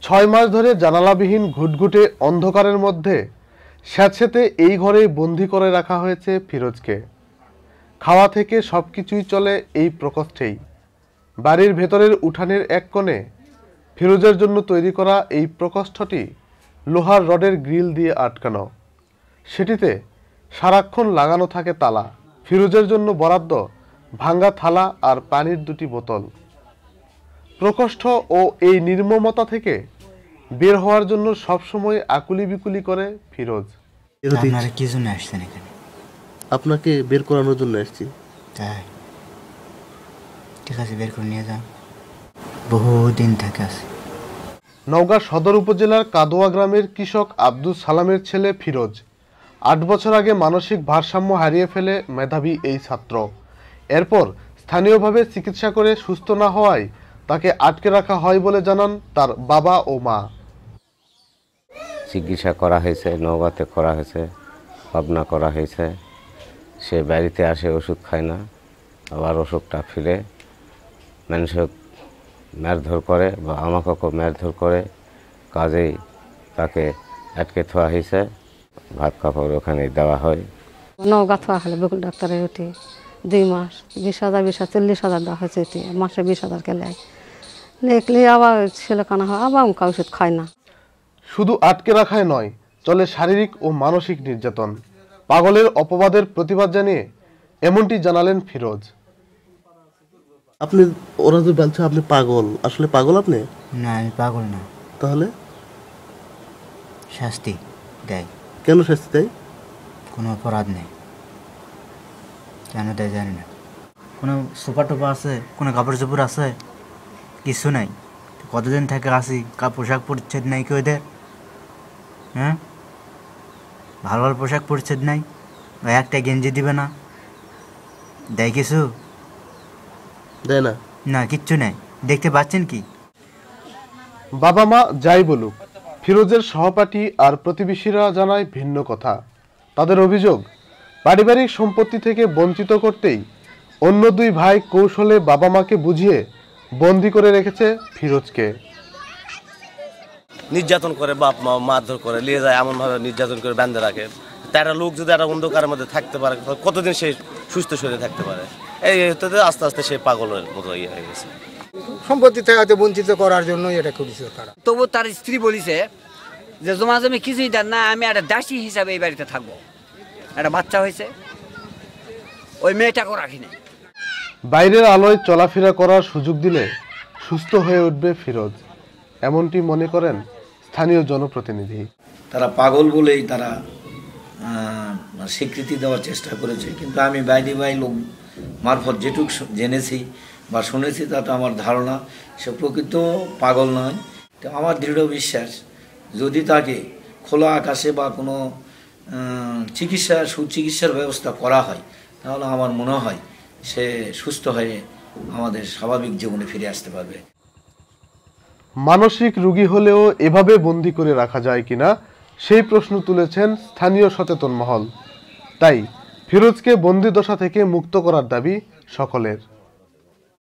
6 মাস ধরে জানালাবিহীন ঘুটঘুটে অন্ধকারের মধ্যে স্যাঁতসেঁতে এই ঘরেই বন্দি করে রাখা হয়েছে ফিরোজকে। খাওয়া থেকে সবকিছুই চলে এই প্রকোষ্ঠেই। বাড়ির ভেতরের উঠানের এক কোণে ফিরোজের জন্য তৈরি করা এই প্রকোষ্ঠটি লোহার রডের গ্রিল দিয়ে আটকানো। সেটিতে সারাক্ষণ লাগানো থাকে তালা। ফিরোজের জন্য বরাদ্দ ভাঙ্গা থালা আর পানির 2টি বোতল। প্রকোষ্ঠ ও এই নির্মমতা থেকে বের হওয়ার জন্য সবসময় আকুলি বিকুলি করে ফিরোজ। আপনারা কি জন্য আসছেন এখানে? আপনাকে বের করানোর জন্য আসছি। তাই ঠিক আছে, বের করে নিয়ে যান। বহুদিন থেকে আছে। নওগাঁ সদর উপজেলার কাদোয়া গ্রামের কৃষক আব্দুল সালামের ছেলে ফিরোজ 8 বছর আগে মানসিক ভারসাম্য হারিয়ে ফেলে মেধাবী এই ছাত্র। এরপর স্থানীয়ভাবে চিকিৎসা করে সুস্থ না হওয়ায় তাকে আটকে রাখা হয় বলে জানান তার বাবা ও মা। চিকিৎসা করা হয়েছে, নওগাঁতে করা হয়েছে, পাবনা করা হয়েছে। সে বাড়িতে আসে, ওষুধ খায় না, আবার ওষুধটা ফিরে মানুষক মারধর করে বা আমাকেও মারধর করে। কাজেই তাকে আটকে থোয়া হয়েছে। ভাত কাপড় ওখানে দেওয়া হয়। নওগাঁ থোয়া হলে বকুল ডাক্তারের উঠে 2 মাস 20,000 40,000 দেওয়া হয়েছে। মাসে 20,000 কেলে দেখলে আবার ছেলে কানা হয়, আবার অঙ্কা ওষুধ খায় না। শুধু আটকে রাখায় নয়, চলে শারীরিক ও মানসিক নির্যাতন। পাগলের অপবাদের প্রতিবাদ জানিয়ে এমনটি জানালেন ফিরোজ। আপনি, ওরা তো বলছে আপনি পাগল, আসলে পাগল আপনি? না, আমি পাগল না। তাহলে শাস্তি দেয়। কেন শাস্তি দেয়? কোনো অপরাধ নেই, কেন দেয় জানি না। কোনো সুপার টুপা আছে, কোনো কাপড় চোপড় আছে, কিছু নাই। কতদিন থেকে আসি, পোশাক পরিচ্ছেদ নাই কেউ এদের। হ্যাঁ, ভালো ভালো পোশাক পরিচ্ছেদ নাই, একটা গেঞ্জি দিবে না, দেয় কিছু? দেয় না, না, কিচ্ছু নেই। দেখতে পাচ্ছেন কি? বাবা মা যাই বলুক, ফিরোজের সহপাঠী আর প্রতিবেশীরা জানায় ভিন্ন কথা। তাদের অভিযোগ, পারিবারিক সম্পত্তি থেকে বঞ্চিত করতেই অন্য 2 ভাই কৌশলে বাবা মাকে বুঝিয়ে বন্দি করে রেখেছে ফিরোজকে। নির্যাতন করে, বাপ মা মারধর করে নিয়ে যায়, এমনভাবে নির্যাতন করে বেঁধে রাখে। তারা লোক যদি একটা অন্ধকারের মধ্যে থাকতে পারে, কতদিন সে সুস্থ শরীরে থাকতে পারে? এই আস্তে আস্তে সে পাগলের মতো ইয়ে হয়ে গেছে। সম্পত্তি থেকে বঞ্চিত করার জন্য এটা করেছে তারা। তবু তার স্ত্রী বলিছে যে জমা জমি কিছুই দেন না, আমি একটা দাসী হিসাবে এই বাড়িতে থাকবো। একটা বাচ্চা হয়েছে, ওই মেয়েটাকেও রাখিনি। বাইরের আলোয় চলাফেরা করার সুযোগ দিলে সুস্থ হয়ে উঠবে ফিরোজ, এমনটি মনে করেন স্থানীয় জনপ্রতিনিধি। তারা পাগল বলেই তারা স্বীকৃতি দেওয়ার চেষ্টা করেছে, কিন্তু আমি বাইরে লোক মারফত যেটুক জেনেছি বা শুনেছি, তাতে আমার ধারণা সে প্রকৃত পাগল নয়। তো আমার দৃঢ় বিশ্বাস, যদি তাকে খোলা আকাশে বা কোনো সুচিকিৎসার ব্যবস্থা করা হয়, তাহলে আমার মনে হয় সে সুস্থ হয়ে আমাদের স্বাভাবিক জীবনে ফিরে আসতে পারবে। মানসিক রোগী হলেও এভাবে বন্দি করে রাখা যায় কিনা সেই প্রশ্ন তুলেছেন স্থানীয় সচেতন মহল। তাই ফিরোজকে বন্দিদশা থেকে মুক্ত করার দাবি সকলের।